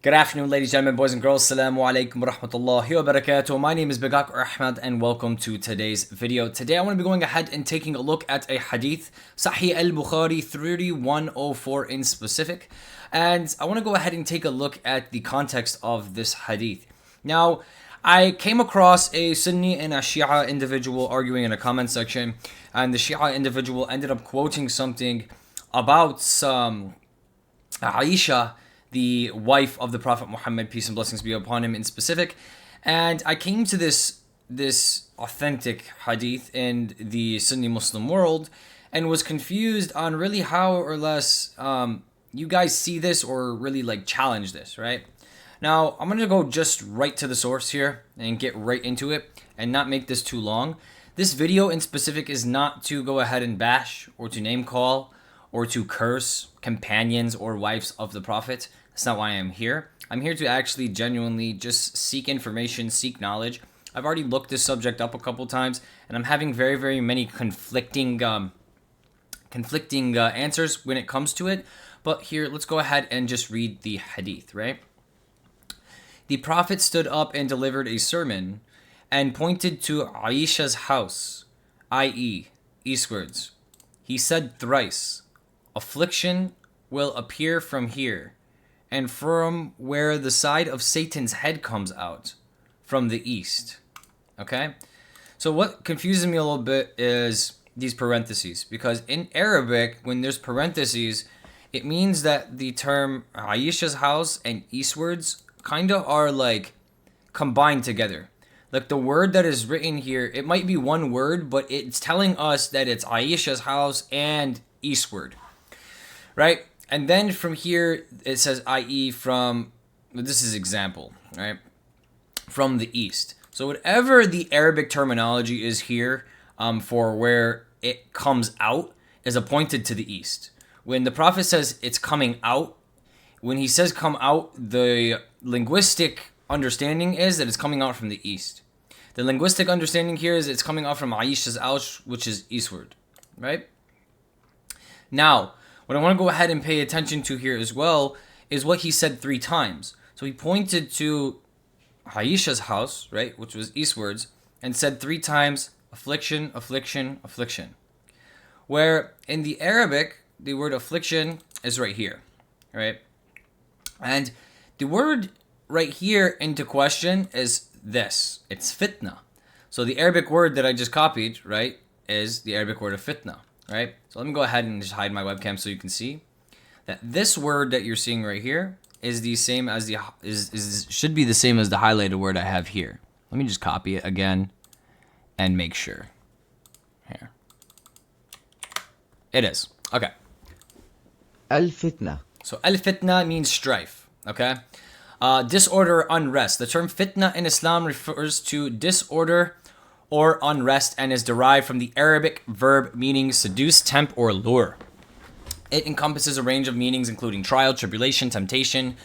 Good afternoon, ladies, gentlemen, boys and girls. Assalamu alaikum wa rahmatullahi wa barakatuh. My name is Begak Ahmad and welcome to today's video. Today I want to be going ahead and taking a look at a hadith, Sahih Bukhari 3104 in specific. And I want to go ahead and take a look at the context of this hadith. Now, I came across a Sunni and a Shia individual arguing in a comment section, and the Shia individual ended up quoting something about Aisha, the wife of the Prophet Muhammad, peace and blessings be upon him in specific. And I came to this authentic hadith in the Sunni Muslim world and was confused on really how or less you guys see this or really like challenge this, right? Now, I'm going to go just right to the source here and get right into it and not make this too long. This video in specific is not to go ahead and bash or to name call or to curse companions or wives of the Prophet. That's not why I'm here. I'm here to actually genuinely just seek information, seek knowledge. I've already looked this subject up a couple times, and I'm having very, very many conflicting answers when it comes to it. But here, let's go ahead and just read the hadith, right? The Prophet stood up and delivered a sermon and pointed to Aisha's house, i.e., eastwards. He said thrice, "Affliction will appear from here, and from where the side of Satan's head comes out, from the east." Okay? So what confuses me a little bit is these parentheses, because in Arabic, when there's parentheses, it means that the term Aisha's house and eastwards kind of are like combined together. Like the word that is written here, it might be one word, but it's telling us that it's Aisha's house and eastward. Right? And then from here, it says, i.e. from, this is example, right? From the east. So whatever the Arabic terminology is here for where it comes out is appointed to the east. When the Prophet says it's coming out, when he says come out, the linguistic understanding is that it's coming out from the east. The linguistic understanding here is it's coming out from Aisha's house, which is eastward, right? Now, what I want to go ahead and pay attention to here as well is what he said 3 times. So he pointed to Aisha's house, right, which was eastwards, and said 3 times, affliction, affliction, affliction. Where in the Arabic, the word affliction is right here, right? And the word right here into question is this. It's fitna. So the Arabic word that I just copied, right, is the Arabic word of fitna. Right? So let me go ahead and just hide my webcam so you can see that this word that you're seeing right here is the same as should be the same as the highlighted word I have here. Let me just copy it again and make sure. Here. It is. Okay. Al-Fitna. So al-fitna means strife, okay? Disorder or unrest. The term fitna in Islam refers to disorder or unrest and is derived from the Arabic verb meaning seduce, tempt, or lure. It encompasses a range of meanings including trial, tribulation, temptation,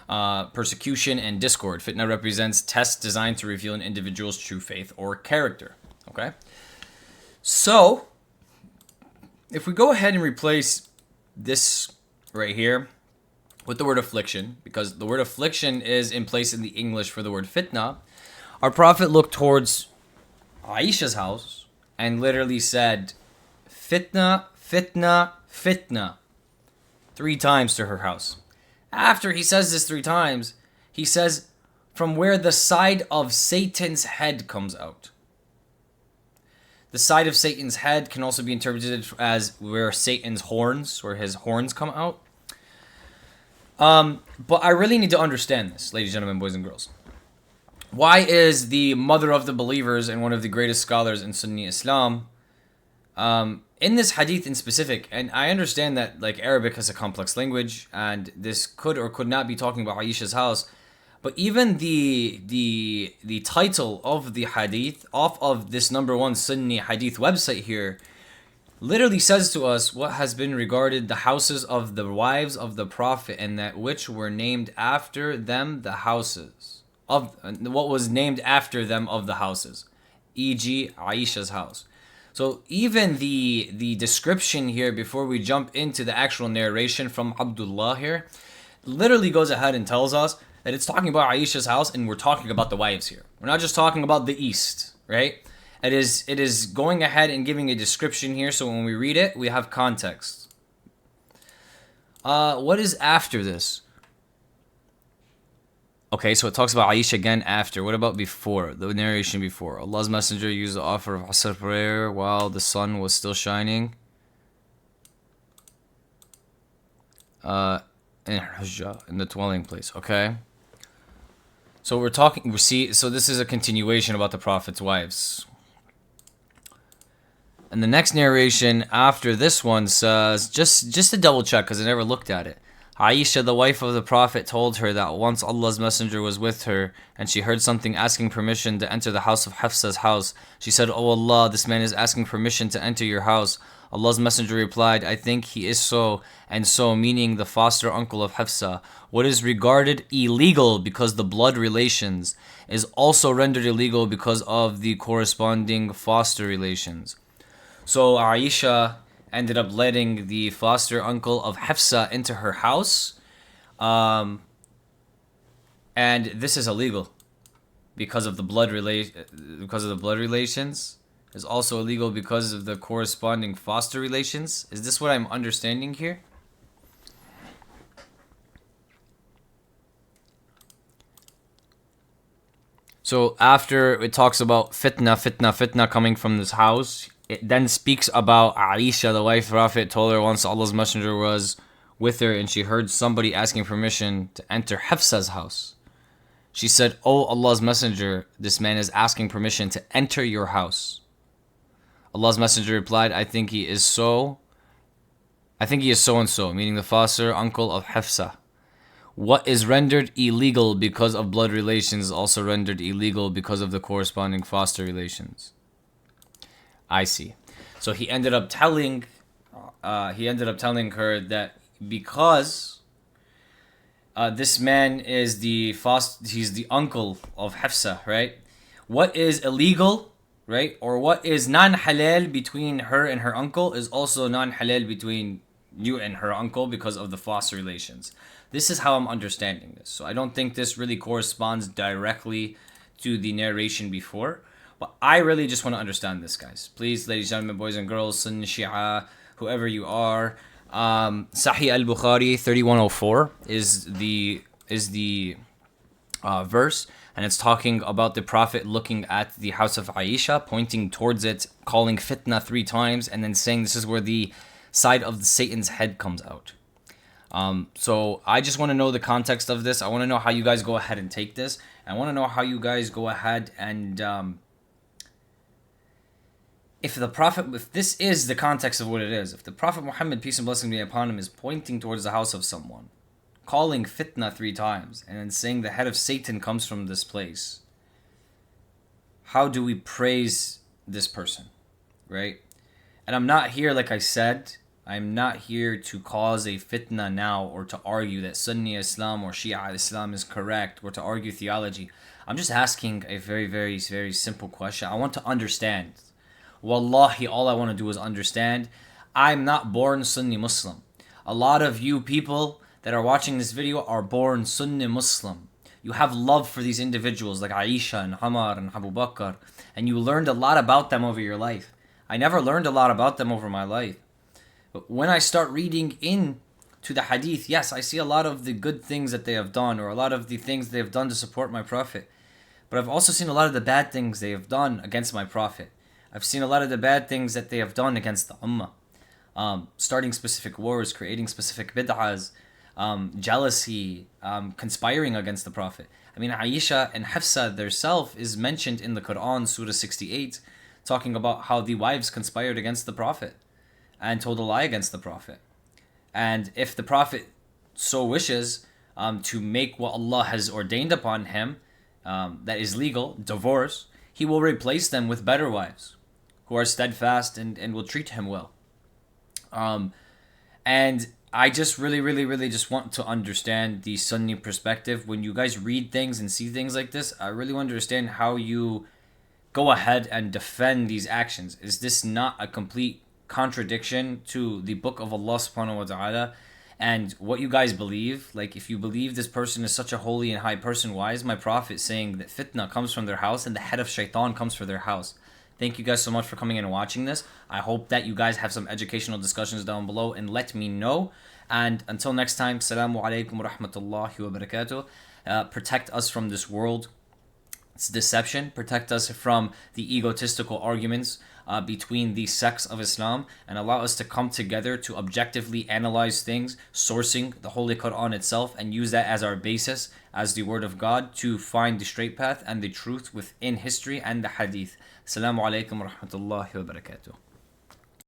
persecution, and discord. Fitna represents tests designed to reveal an individual's true faith or character. Okay? So, if we go ahead and replace this right here with the word affliction, because the word affliction is in place in the English for the word fitna, our Prophet looked towards Aisha's house and literally said fitna, fitna, fitna 3 times to her house. After he says this 3 times, he says from where the side of Satan's head comes out. The side of Satan's head can also be interpreted as where Satan's horns, where his horns come out. But I really need to understand this, ladies, gentlemen, boys and girls. Why is the mother of the believers and one of the greatest scholars in Sunni Islam in this hadith in specific? And I understand that like Arabic is a complex language, and this could or could not be talking about Aisha's house. But even the title of the hadith off of this #1 Sunni hadith website here literally says to us what has been regarded the houses of the wives of the Prophet, and that which were named after them the houses. Of what was named after them of the houses, e.g. Aisha's house. So even the description here before we jump into the actual narration from Abdullah here literally goes ahead and tells us that it's talking about Aisha's house, and we're talking about the wives here. We're not just talking about the East, right? It is going ahead and giving a description here, so when we read it, we have context. What is after this? Okay, so it talks about Aisha again after. What about before? The narration before. Allah's Messenger used the offer of Asr prayer while the sun was still shining. In her hujjah, in the dwelling place. Okay. So so this is a continuation about the Prophet's wives. And the next narration after this one says, just to double check because I never looked at it. Aisha, the wife of the Prophet, told her that once Allah's Messenger was with her and she heard something asking permission to enter the house of Hafsa's house. She said, "Oh Allah, this man is asking permission to enter your house." Allah's Messenger replied, "I think he is so and so," meaning the foster uncle of Hafsa. What is regarded illegal because the blood relations is also rendered illegal because of the corresponding foster relations. So Aisha ended up letting the foster uncle of Hafsa into her house, and this is illegal because of the blood relations. It's also illegal because of the corresponding foster relations. Is this what I'm understanding here? So after it talks about fitna coming from this house, it then speaks about Aisha, the wife of Prophet, told her once Allah's Messenger was with her and she heard somebody asking permission to enter Hafsa's house. She said, "Oh Allah's Messenger, this man is asking permission to enter your house." Allah's Messenger replied, I think he is so and so, meaning the foster uncle of Hafsa. What is rendered illegal because of blood relations is also rendered illegal because of the corresponding foster relations. I see. So he ended up telling her that because this man is he's the uncle of Hafsa, right? What is illegal, right? Or what is non-halal between her and her uncle is also non-halal between you and her uncle because of the foster relations. This is how I'm understanding this. So I don't think this really corresponds directly to the narration before. But I really just want to understand this, guys. Please, ladies and gentlemen, boys and girls, Sunni, Shia, whoever you are. Sahih Bukhari 3104 is the verse, and it's talking about the Prophet looking at the house of Aisha, pointing towards it, calling fitna 3 times, and then saying this is where the side of the Satan's head comes out. So I just want to know the context of this. I want to know how you guys go ahead and take this. I want to know how you guys go ahead and if this is the context of what it is, if the Prophet Muhammad, peace and blessing be upon him, is pointing towards the house of someone, calling fitna 3 times, and then saying the head of Satan comes from this place, how do we praise this person, right? And I'm not here, like I said, I'm not here to cause a fitna now or to argue that Sunni Islam or Shia Islam is correct or to argue theology. I'm just asking a very, very, very simple question. I want to understand. Wallahi, all I want to do is understand. I'm not born Sunni Muslim. A lot of you people that are watching this video are born Sunni Muslim. You have love for these individuals like Aisha and Hamar and Abu Bakr, and you learned a lot about them over your life. I never learned a lot about them over my life. But when I start reading into the hadith, yes, I see a lot of the good things that they have done or a lot of the things they have done to support my Prophet. But I've also seen a lot of the bad things they have done against my Prophet. I've seen a lot of the bad things that they have done against the ummah. Starting specific wars, creating specific bid'ahs, jealousy, conspiring against the Prophet. I mean, Aisha and Hafsa themselves is mentioned in the Quran, Surah 68, talking about how the wives conspired against the Prophet and told a lie against the Prophet. And if the Prophet so wishes to make what Allah has ordained upon him, that is legal, divorce, he will replace them with better wives who are steadfast and will treat him well. And I just really just want to understand the Sunni perspective. When you guys read things and see things like this, I really want to understand how you go ahead and defend these actions. Is this not a complete contradiction to the book of Allah subhanahu wa ta'ala? And what you guys believe, like if you believe this person is such a holy and high person, why is my prophet saying that fitna comes from their house and the head of shaitan comes from their house? Thank you guys so much for coming in and watching this. I hope that you guys have some educational discussions down below and let me know. And until next time, Assalamu alaikum wa rahmatullahi wa barakatuh. Protect us from this world. It's deception. Protect us from the egotistical arguments between the sects of Islam, and allow us to come together to objectively analyze things, sourcing the Holy Quran itself, and use that as our basis, as the word of God, to find the straight path and the truth within history and the Hadith. Assalamu alaikum wa rahmatullahi wa barakatuh.